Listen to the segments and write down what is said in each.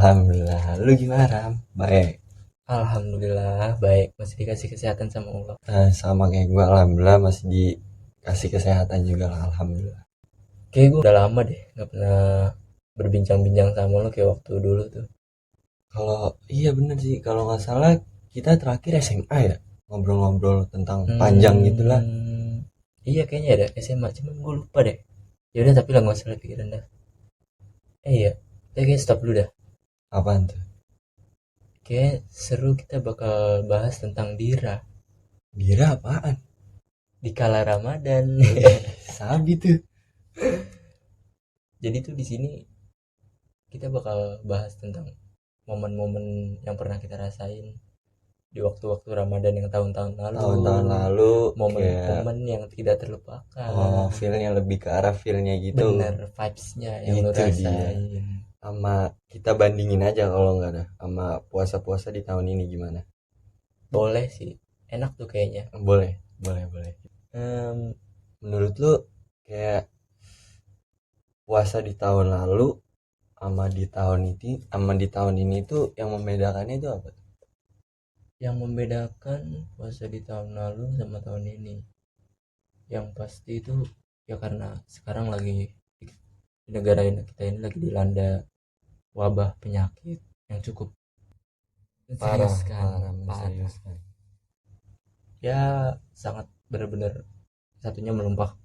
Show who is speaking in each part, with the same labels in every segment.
Speaker 1: Alhamdulillah. Lu gimana, Ram? Baik.
Speaker 2: Alhamdulillah baik, masih dikasih kesehatan sama Allah.
Speaker 1: Sama kayak gue, alhamdulillah masih dikasih kesehatan juga lah, alhamdulillah.
Speaker 2: Kayak gue udah lama deh nggak pernah berbincang-bincang sama lo kayak waktu dulu tuh.
Speaker 1: Kalau iya bener sih, kalau nggak salah kita terakhir SMA ya, ngobrol-ngobrol tentang panjang gitulah.
Speaker 2: Hmm, iya kayaknya ada SMA, cuman gue lupa deh. Ya udah tapi lah nggak usah pikiran dah. Iya, tapi kayaknya stop dulu dah.
Speaker 1: Apaan tuh?
Speaker 2: Kayak seru kita bakal bahas tentang Dira
Speaker 1: Bira apaan?
Speaker 2: di kala Ramadan.
Speaker 1: Sabi tuh.
Speaker 2: Jadi tuh di sini kita bakal bahas tentang momen-momen yang pernah kita rasain di waktu-waktu Ramadan yang tahun-tahun lalu,
Speaker 1: Tahun-tahun lalu kayak
Speaker 2: momen-momen yang tidak terlupakan.
Speaker 1: feelnya lebih ke arah feelnya gitu.
Speaker 2: Bener vibes-nya yang lu
Speaker 1: Itu dia.
Speaker 2: rasain.
Speaker 1: Sama kita bandingin aja kalau nggak ada sama puasa-puasa di tahun ini gimana?
Speaker 2: Boleh sih, enak tuh kayaknya.
Speaker 1: Boleh, boleh, boleh.
Speaker 2: Em,
Speaker 1: Menurut lu kayak puasa di tahun lalu sama di tahun ini tuh yang membedakannya itu apa?
Speaker 2: yang membedakan puasa di tahun lalu sama tahun ini, yang pasti itu ya karena sekarang lagi di negara kita ini lagi dilanda wabah penyakit yang cukup
Speaker 1: Parah,
Speaker 2: seriuskan,
Speaker 1: parah,
Speaker 2: parah.
Speaker 1: serius kan.
Speaker 2: Ya sangat benar-benar, satunya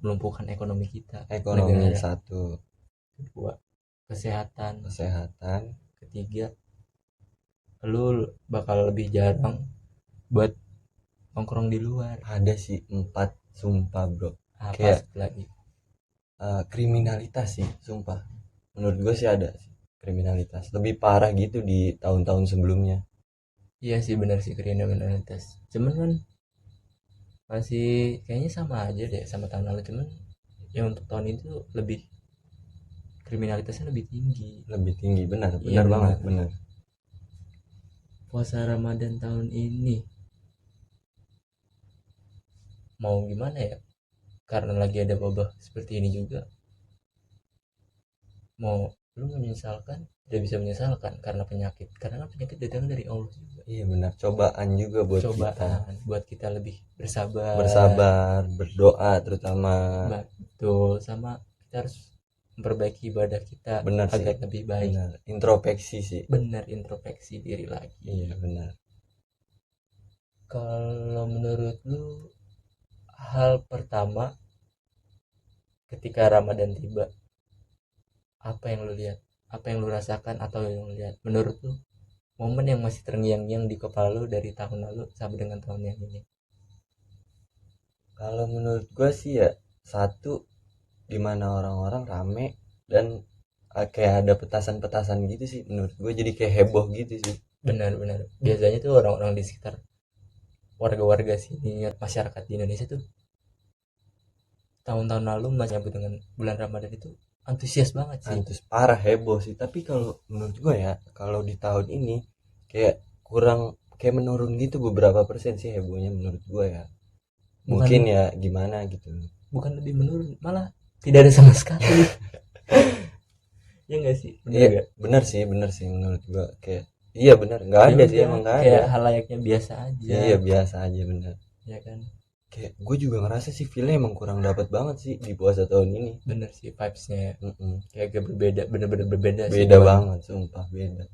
Speaker 2: melumpuhkan ekonomi kita,
Speaker 1: Ekonomi
Speaker 2: negara.
Speaker 1: satu,
Speaker 2: Kedua, kesehatan.
Speaker 1: kesehatan,
Speaker 2: Ketiga, lu bakal lebih jarang buat nongkrong di luar.
Speaker 1: ada sih empat, sumpah bro.
Speaker 2: Apa
Speaker 1: Kayak
Speaker 2: lagi?
Speaker 1: kriminalitas sih, sumpah. Menurut gue sih ada sih kriminalitas. Lebih parah gitu di tahun-tahun sebelumnya.
Speaker 2: Iya sih benar sih, kriminalitas. Cuman kan masih kayaknya sama aja deh sama tahun lalu, cuman yang untuk tahun itu lebih, kriminalitasnya lebih tinggi.
Speaker 1: Lebih tinggi, benar,
Speaker 2: Iya
Speaker 1: benar banget,
Speaker 2: benar.
Speaker 1: benar.
Speaker 2: Puasa Ramadan tahun ini mau gimana ya? Karena lagi ada wabah seperti ini juga, mau lu menyesalkan tidak bisa menyesalkan karena penyakit, karena kan penyakit datang dari Allah juga.
Speaker 1: Iya benar, cobaan juga buat kita.
Speaker 2: Cobaan buat kita lebih bersabar.
Speaker 1: Bersabar, berdoa terutama.
Speaker 2: Betul, sama kita harus memperbaiki ibadah kita
Speaker 1: Benar sih,
Speaker 2: agar lebih baik.
Speaker 1: benar. Introspeksi sih.
Speaker 2: Benar, introspeksi diri lagi.
Speaker 1: Iya benar.
Speaker 2: Kalau menurut lu, hal pertama ketika Ramadan tiba, apa yang lu lihat, apa yang lu rasakan, atau yang lu lihat menurut lu momen yang masih terngiang-ngiang di kepala lu dari tahun lalu sampai dengan tahun yang ini?
Speaker 1: Kalau menurut gue sih ya, satu, dimana orang-orang rame dan kayak ada petasan-petasan gitu sih menurut gue, jadi kayak heboh gitu sih.
Speaker 2: Benar-benar biasanya tuh orang-orang di sekitar, warga-warga sini, masyarakat di Indonesia tuh tahun-tahun lalu masih nyambut dengan bulan Ramadan itu antusias banget sih.
Speaker 1: Antus parah, heboh sih. Tapi kalau menurut gue ya, kalau di tahun ini kayak kurang, kayak menurun gitu beberapa persen sih hebohnya menurut gue ya. Mungkin
Speaker 2: Bukan
Speaker 1: ya gimana gitu.
Speaker 2: bukan lebih menurun, malah tidak ada sama sekali. Ya enggak sih, bener
Speaker 1: Iya
Speaker 2: gak?
Speaker 1: bener sih menurut gue, kayak iya bener, nggak
Speaker 2: Ya
Speaker 1: ada sih,
Speaker 2: udah,
Speaker 1: emang nggak ada.
Speaker 2: kayak hal layaknya biasa aja.
Speaker 1: Iya biasa aja bener.
Speaker 2: Ya kan,
Speaker 1: Kayak gue juga ngerasa sih feelnya emang kurang dapat banget sih di puasa tahun ini.
Speaker 2: bener sih vibesnya ya.
Speaker 1: Mm-mm.
Speaker 2: Kayak agak berbeda, bener-bener berbeda sih
Speaker 1: Beda
Speaker 2: bukan.
Speaker 1: banget, sumpah beda.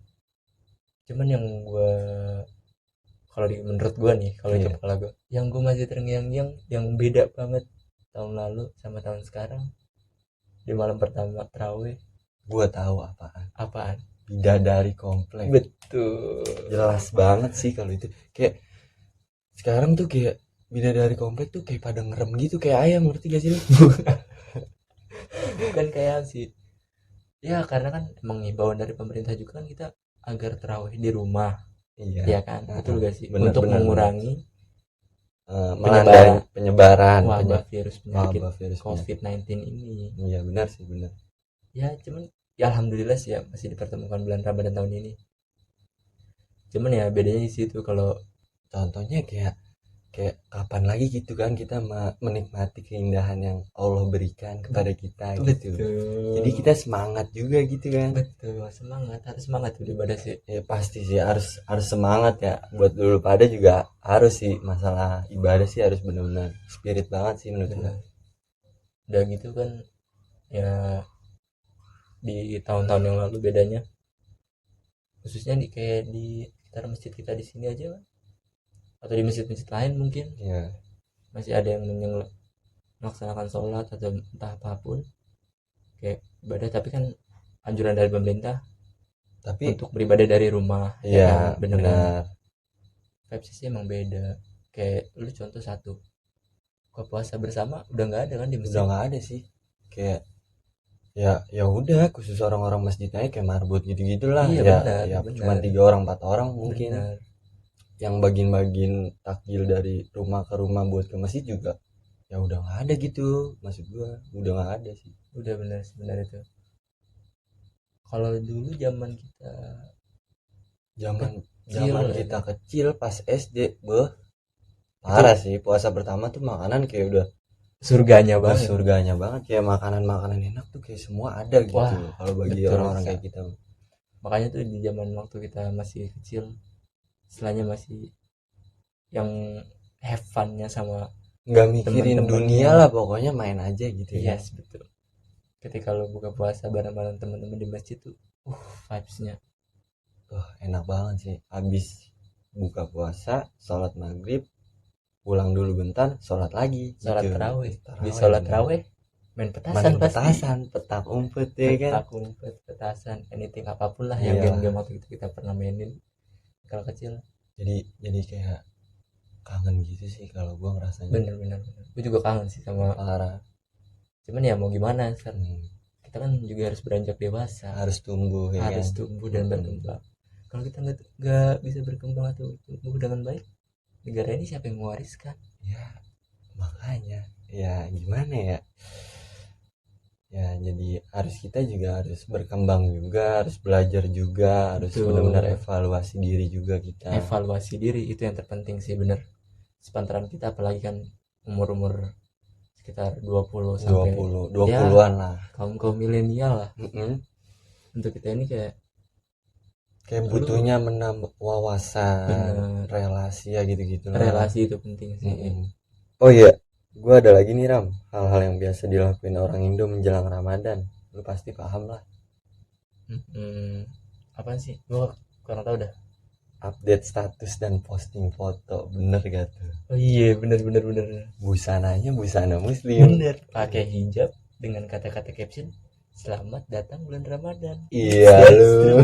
Speaker 2: Cuman yang gue, kalau menurut gue nih, kalau di
Speaker 1: Iya,
Speaker 2: kepala gue yang gue masih terngiang-ngiang, yang beda banget tahun lalu sama tahun sekarang, di malam pertama terawih.
Speaker 1: gue tahu apaan.
Speaker 2: Apaan?
Speaker 1: Bidadari komplek.
Speaker 2: Betul.
Speaker 1: Jelas banget sih kalau itu. Kayak sekarang tuh kayak bidadari komplek tuh kayak pada ngerem gitu kayak ayam, ngerti gak sih lu?
Speaker 2: Bukan kayak sih, ya karena kan emang himbauan dari pemerintah juga kan kita agar terawih di rumah.
Speaker 1: Iya.
Speaker 2: Ya kan, betul gak sih,
Speaker 1: Bener,
Speaker 2: untuk
Speaker 1: bener,
Speaker 2: mengurangi
Speaker 1: melandai penyebaran
Speaker 2: wabah virus penyakit
Speaker 1: wabah virus penyakit.
Speaker 2: COVID-19 ini.
Speaker 1: Iya benar sih, benar.
Speaker 2: Ya cuman ya alhamdulillah sih ya masih dipertemukan bulan Ramadan tahun ini. Cuman ya bedanya di situ, kalau
Speaker 1: Contohnya kayak kayak kapan lagi gitu kan kita menikmati keindahan yang Allah berikan kepada kita gitu.
Speaker 2: Betul.
Speaker 1: Jadi kita semangat juga gitu kan.
Speaker 2: Betul, semangat, harus semangat beribadah sih.
Speaker 1: Ya pasti sih harus semangat ya. Buat dulu pada juga harus sih, masalah ibadah sih harus benar-benar spirit banget sih menurut gue.
Speaker 2: Benar. Udah gitu kan ya, di tahun-tahun yang lalu bedanya, khususnya di kayak di sekitar masjid kita di sini aja kan, atau di masjid-masjid lain mungkin
Speaker 1: Ya,
Speaker 2: masih ada yang melaksanakan sholat atau entah apapun kayak ibadah, tapi kan anjuran dari pemerintah
Speaker 1: tapi
Speaker 2: untuk beribadah dari rumah, ya
Speaker 1: ya
Speaker 2: kan, bener kan.
Speaker 1: benar.
Speaker 2: Vibes sih emang beda. Kayak lu contoh satu, buka puasa bersama udah nggak ada kan di
Speaker 1: Udah
Speaker 2: masjid.
Speaker 1: nggak ada sih. Kayak ya udah, khusus orang-orang masjidnya kayak marbot gitu-gitulah.
Speaker 2: Iya,
Speaker 1: Ya
Speaker 2: benar,
Speaker 1: ya
Speaker 2: benar.
Speaker 1: cuma 3 orang 4 orang mungkin.
Speaker 2: Benar.
Speaker 1: Yang bagian-bagian takjil dari rumah ke rumah buat ke masjid juga ya udah nggak ada gitu, maksud gua udah nggak ada sih.
Speaker 2: Udah benar sebenarnya itu. Kalau dulu zaman kita
Speaker 1: zaman
Speaker 2: kecil
Speaker 1: zaman
Speaker 2: ya
Speaker 1: kita
Speaker 2: kan?
Speaker 1: kecil pas SD parah sih, puasa pertama tuh makanan kayak udah
Speaker 2: Surganya banget.
Speaker 1: surganya banget, kayak makanan-makanan enak tuh kayak semua ada gitu.
Speaker 2: Wah,
Speaker 1: Kalau bagi
Speaker 2: betul,
Speaker 1: orang-orang
Speaker 2: Sa.
Speaker 1: kayak kita
Speaker 2: Makanya tuh di zaman waktu kita masih kecil, istilahnya masih yang have fun-nya sama
Speaker 1: nggak mikirin
Speaker 2: teman-temannya.
Speaker 1: dunia lah, pokoknya main aja gitu ya.
Speaker 2: Yes, betul. Ketika lo buka puasa bareng-bareng teman-teman di masjid tuh, vibes-nya.
Speaker 1: Wah, enak banget sih. Habis buka puasa, sholat maghrib, pulang dulu bentar, sholat lagi.
Speaker 2: Sholat
Speaker 1: gitu.
Speaker 2: tarawih. Di sholat
Speaker 1: bener.
Speaker 2: tarawih main petasan
Speaker 1: Main
Speaker 2: pasti.
Speaker 1: petasan, petak umpet ya kan.
Speaker 2: Petak umpet, petasan, anything apapun lah yang
Speaker 1: Iya.
Speaker 2: game-game waktu itu kita pernah mainin kalau kecil.
Speaker 1: Jadi kayak kangen gitu sih kalau gua ngerasanya.
Speaker 2: Bener. Gue juga kangen sih sama.
Speaker 1: Parah.
Speaker 2: Cuman ya mau gimana sekarang,
Speaker 1: Hmm,
Speaker 2: kita kan juga harus beranjak dewasa,
Speaker 1: harus tumbuh ya
Speaker 2: harus
Speaker 1: kan.
Speaker 2: tumbuh dan berkembang. Kalau kita nggak bisa berkembang atau tumbuh dengan baik, negara ini siapa yang mewariskan?
Speaker 1: Ya makanya ya gimana ya. Ya jadi harus, kita juga harus berkembang juga, harus belajar juga, harus
Speaker 2: Betul.
Speaker 1: benar-benar evaluasi diri juga kita.
Speaker 2: Evaluasi diri itu yang terpenting sih, bener. Sepantaran kita apalagi kan umur-umur sekitar 20 sampai
Speaker 1: 20-an lah.
Speaker 2: kaum milenial lah.
Speaker 1: Mm-mm.
Speaker 2: Untuk kita ini kayak
Speaker 1: Kayak butuhnya menambah wawasan,
Speaker 2: bener,
Speaker 1: relasi ya gitu-gitu lah.
Speaker 2: relasi itu penting sih.
Speaker 1: Mm-mm. Oh iya, gua ada lagi nih Ram, hal-hal yang biasa dilakuin orang Indo menjelang Ramadan. Lu pasti paham lah.
Speaker 2: Apa sih, gua kurang tahu dah.
Speaker 1: Update status dan posting foto, bener gak tuh?
Speaker 2: Oh iya, bener.
Speaker 1: Busananya busana muslim.
Speaker 2: Bener, pakai hijab dengan kata-kata caption selamat datang bulan Ramadan.
Speaker 1: Iya lu.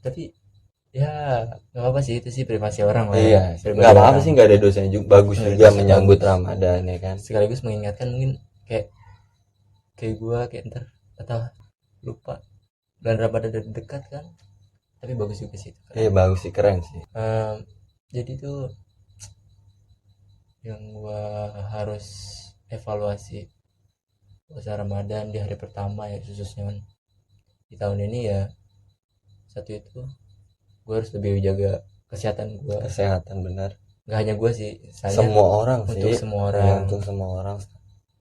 Speaker 2: Tapi ya nggak apa-apa sih, itu sih privasi orang lah.
Speaker 1: Iya,
Speaker 2: Pribadi
Speaker 1: nggak apa-apa
Speaker 2: orang.
Speaker 1: sih, nggak ada dosanya juga. Bagus
Speaker 2: Nggak ada
Speaker 1: juga
Speaker 2: dosa,
Speaker 1: menyambut
Speaker 2: bagus.
Speaker 1: Ramadan ya kan.
Speaker 2: Sekaligus mengingatkan mungkin kayak gua kayak ntar atau lupa bulan Ramadan udah dekat kan, tapi bagus juga sih itu.
Speaker 1: Iya bagus sih, keren sih.
Speaker 2: Jadi tuh yang gua harus evaluasi puasa Ramadan di hari pertama ya, khususnya kan di tahun ini ya. Satu itu gue harus lebih jaga kesehatan gue.
Speaker 1: Kesehatan benar.
Speaker 2: Nggak hanya gue sih, saya
Speaker 1: Semua orang
Speaker 2: untuk
Speaker 1: sih.
Speaker 2: semua
Speaker 1: Ya,
Speaker 2: orang.
Speaker 1: untuk semua orang.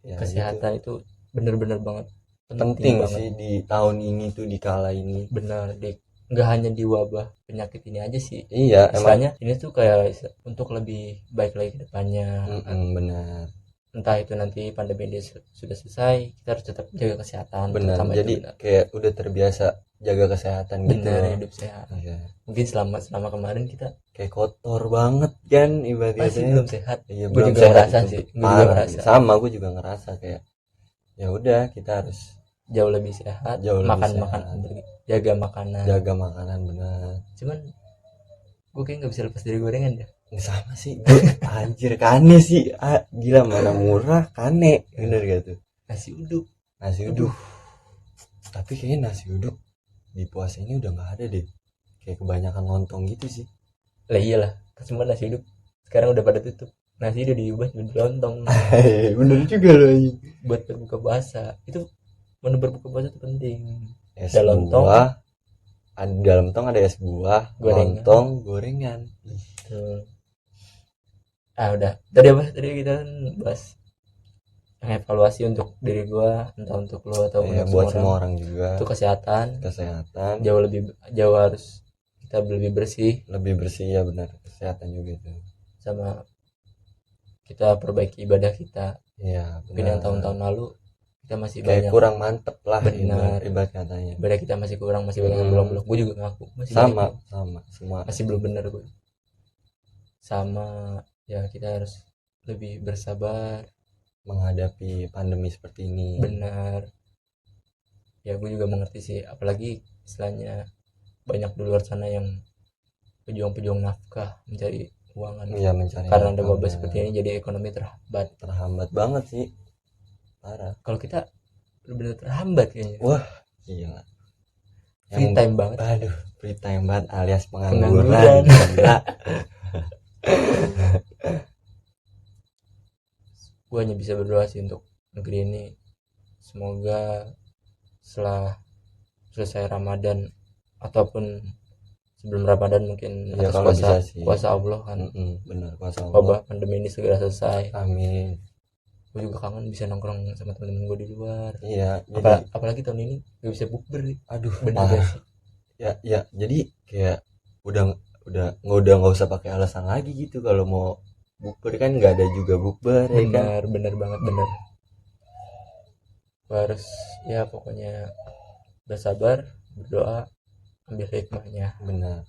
Speaker 1: Ya,
Speaker 2: Kesehatan itu bener-bener banget
Speaker 1: penting
Speaker 2: banget.
Speaker 1: sih di tahun ini tuh, di kala ini.
Speaker 2: Benar, nggak hanya di wabah penyakit ini aja sih.
Speaker 1: Iya, emang.
Speaker 2: Istilahnya ini tuh kayak untuk lebih baik lagi ke depannya.
Speaker 1: Benar.
Speaker 2: Entah itu nanti pandemi ini sudah selesai, kita harus tetap jaga kesehatan.
Speaker 1: Benar.
Speaker 2: terutama
Speaker 1: Jadi
Speaker 2: itu benar.
Speaker 1: kayak udah terbiasa jaga kesehatan gitu.
Speaker 2: Benar, hidup sehat.
Speaker 1: Iya.
Speaker 2: Mungkin selama kemarin kita
Speaker 1: Kayak kotor banget kan
Speaker 2: masih
Speaker 1: ibaratnya.
Speaker 2: belum sehat.
Speaker 1: Iya,
Speaker 2: Gue
Speaker 1: belum
Speaker 2: juga
Speaker 1: sehat
Speaker 2: ngerasa
Speaker 1: itu.
Speaker 2: sih. Gue juga
Speaker 1: Parah.
Speaker 2: ngerasa.
Speaker 1: Sama, gue juga ngerasa kayak ya udah, kita harus
Speaker 2: Jauh lebih sehat.
Speaker 1: Jauh lebih
Speaker 2: makan
Speaker 1: sehat.
Speaker 2: jaga makanan.
Speaker 1: jaga makanan benar.
Speaker 2: Cuman gue kayak nggak bisa lepas dari gorengan ya.
Speaker 1: Sama sih, gue anjir kane sih. Gila, mana murah kane, bener gak tuh?
Speaker 2: Nasi uduk.
Speaker 1: Tapi kayaknya nasi uduk di puasa ini udah nggak ada deh, kayak kebanyakan lontong gitu sih.
Speaker 2: Lah iyalah, semua nasi uduk sekarang udah pada tutup. Nasi udah diubah jadi lontong.
Speaker 1: Bener juga loh anjing.
Speaker 2: Buat berbuka puasa itu, menu berbuka puasa itu penting.
Speaker 1: Es
Speaker 2: Ada lontong.
Speaker 1: buah, ada dalam lontong, ada es buah,
Speaker 2: Gorengan.
Speaker 1: lontong, gorengan.
Speaker 2: Tuh. Udah tadi apa tadi kita kan bahas yang evaluasi untuk diri gua, entah untuk lo atau
Speaker 1: Ya
Speaker 2: untuk
Speaker 1: buat
Speaker 2: semua
Speaker 1: semua
Speaker 2: orang.
Speaker 1: orang juga,
Speaker 2: Itu kesehatan
Speaker 1: kesehatan,
Speaker 2: jauh harus kita lebih bersih,
Speaker 1: lebih bersih ya benar, kesehatan juga itu.
Speaker 2: sama kita perbaiki ibadah kita.
Speaker 1: Iya
Speaker 2: Mungkin yang
Speaker 1: benar,
Speaker 2: tahun-tahun lalu kita masih
Speaker 1: kayak
Speaker 2: banyak,
Speaker 1: kurang mantep lah
Speaker 2: benar,
Speaker 1: ibarat katanya.
Speaker 2: ibadah kita masih kurang, masih banyak yang
Speaker 1: Mm,
Speaker 2: belum. Gue juga ngaku masih banyak
Speaker 1: sama
Speaker 2: yang
Speaker 1: sama semua
Speaker 2: masih belum benar gue. Sama ya kita harus lebih bersabar.
Speaker 1: menghadapi pandemi seperti ini.
Speaker 2: Benar, ya gue juga mengerti sih, apalagi istilahnya banyak di luar sana yang pejuang-pejuang nafkah mencari keuangan.
Speaker 1: Iya mencari
Speaker 2: Karena ada
Speaker 1: nafkah
Speaker 2: wabah
Speaker 1: benar.
Speaker 2: seperti ini jadi ekonomi terhambat.
Speaker 1: Terhambat banget sih, parah.
Speaker 2: Kalau kita benar-benar terhambat kayaknya.
Speaker 1: Wah gila,
Speaker 2: Free time banget.
Speaker 1: aduh free time banget alias
Speaker 2: Pengangguran.
Speaker 1: gila.
Speaker 2: Gue hanya bisa berdoa sih untuk negeri ini, semoga setelah selesai Ramadan ataupun sebelum Ramadan mungkin
Speaker 1: Ya
Speaker 2: atas
Speaker 1: kalau bisa sih,
Speaker 2: kuasa Allah kan,
Speaker 1: benar kuasa Allah,
Speaker 2: wabah pandemi ini segera selesai.
Speaker 1: amin.
Speaker 2: Gue juga kangen bisa nongkrong sama temen-temen gue di luar.
Speaker 1: Iya jadi
Speaker 2: Apalagi tahun ini gak bisa bukber nih.
Speaker 1: aduh
Speaker 2: Bener gak
Speaker 1: parah
Speaker 2: sih?
Speaker 1: ya jadi kayak udah nggak usah pakai alasan lagi gitu kalau mau bukber, kan nggak ada juga bukber ya kan.
Speaker 2: Bener banget, bener. Gue harus ya pokoknya bersabar, berdoa, ambil hikmahnya.
Speaker 1: Benar,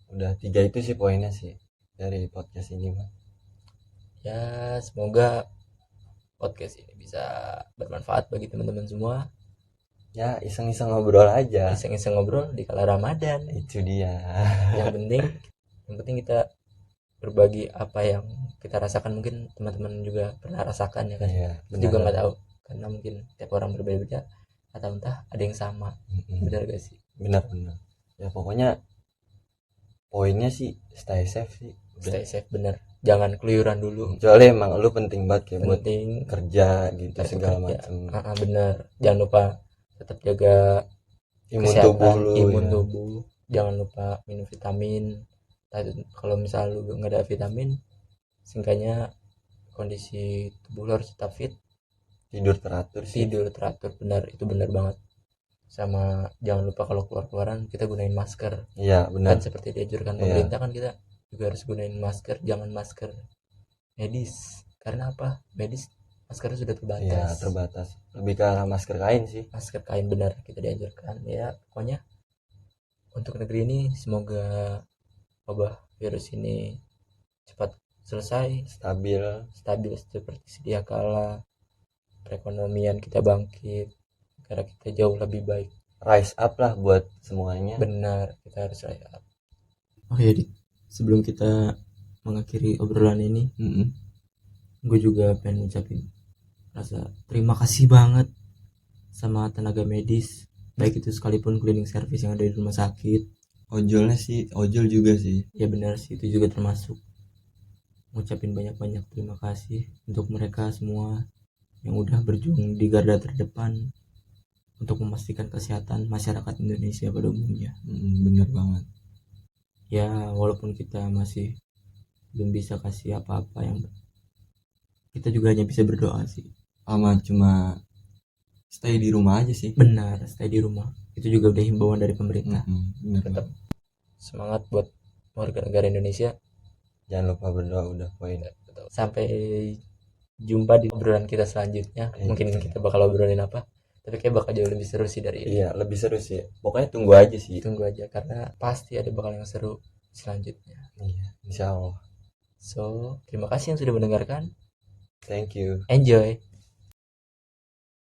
Speaker 1: udah 3 itu sih poinnya sih dari podcast ini mah.
Speaker 2: Ya semoga podcast ini bisa bermanfaat bagi teman-teman semua.
Speaker 1: Ya iseng-iseng ngobrol aja,
Speaker 2: Iseng-iseng ngobrol di kala Ramadan.
Speaker 1: itu dia.
Speaker 2: Yang penting kita berbagi apa yang kita rasakan. Mungkin teman-teman juga pernah rasakan ya kan.
Speaker 1: Iya
Speaker 2: Kita juga
Speaker 1: benar.
Speaker 2: nggak tahu karena mungkin tiap orang berbeda-beda, atau entah ada yang sama. Benar gak sih?
Speaker 1: Benar ya pokoknya poinnya sih stay safe sih udah.
Speaker 2: Stay safe, bener. Jangan keluyuran dulu.
Speaker 1: Kecuali emang lu penting banget kayak buat
Speaker 2: Penting
Speaker 1: kerja gitu
Speaker 2: harus
Speaker 1: segala
Speaker 2: bekerja.
Speaker 1: macam.
Speaker 2: Bener. Jangan lupa tetap jaga
Speaker 1: Imun
Speaker 2: kesehatan,
Speaker 1: tubuh lu
Speaker 2: imun
Speaker 1: ya.
Speaker 2: tubuh. Jangan lupa minum vitamin. Kalau misalnya lu nggak ada vitamin, singkatnya kondisi tubuh lu harus tetap fit.
Speaker 1: Tidur teratur sih.
Speaker 2: Tidur teratur, benar, itu benar banget. Sama jangan lupa kalau keluaran kita gunain masker.
Speaker 1: Iya benar.
Speaker 2: Kan seperti dianjurkan
Speaker 1: Iya.
Speaker 2: pemerintah kan kita juga harus gunain masker. Jangan masker medis. Karena apa? Medis maskernya sudah terbatas.
Speaker 1: Iya terbatas, lebih ke arah masker kain sih.
Speaker 2: Masker kain, benar, kita dianjurkan. Ya pokoknya untuk negeri ini semoga wabah virus ini cepat selesai,
Speaker 1: stabil
Speaker 2: seperti sedia kala. Perekonomian kita bangkit, negara kita jauh lebih baik.
Speaker 1: rise up lah buat semuanya.
Speaker 2: Benar, kita harus rise up. Oke, sebelum kita mengakhiri obrolan ini, gue juga pengen ngucapin rasa terima kasih banget sama tenaga medis, baik itu sekalipun cleaning service yang ada di rumah sakit.
Speaker 1: Ojol juga sih.
Speaker 2: Ya benar sih, itu juga termasuk. Ngucapin banyak-banyak terima kasih untuk mereka semua yang udah berjuang di garda terdepan untuk memastikan kesehatan masyarakat Indonesia pada umumnya.
Speaker 1: Bener banget.
Speaker 2: Ya walaupun kita masih belum bisa kasih apa-apa, yang kita juga hanya bisa berdoa sih.
Speaker 1: Cuma stay di rumah aja sih.
Speaker 2: Benar, stay di rumah. Itu juga udah himbauan dari pemerintah. Tetap semangat buat warga negara Indonesia.
Speaker 1: Jangan lupa berdoa, udah poin.
Speaker 2: Sampai jumpa di obrolan kita selanjutnya. Mungkin kita bakal obrolin apa, tapi kayak bakal jauh lebih seru sih dari ini.
Speaker 1: Iya lebih seru sih, pokoknya tunggu aja sih.
Speaker 2: Tunggu aja, karena pasti ada bakal yang seru selanjutnya.
Speaker 1: Iya insya Allah.
Speaker 2: So terima kasih yang sudah mendengarkan.
Speaker 1: Thank you.
Speaker 2: Enjoy.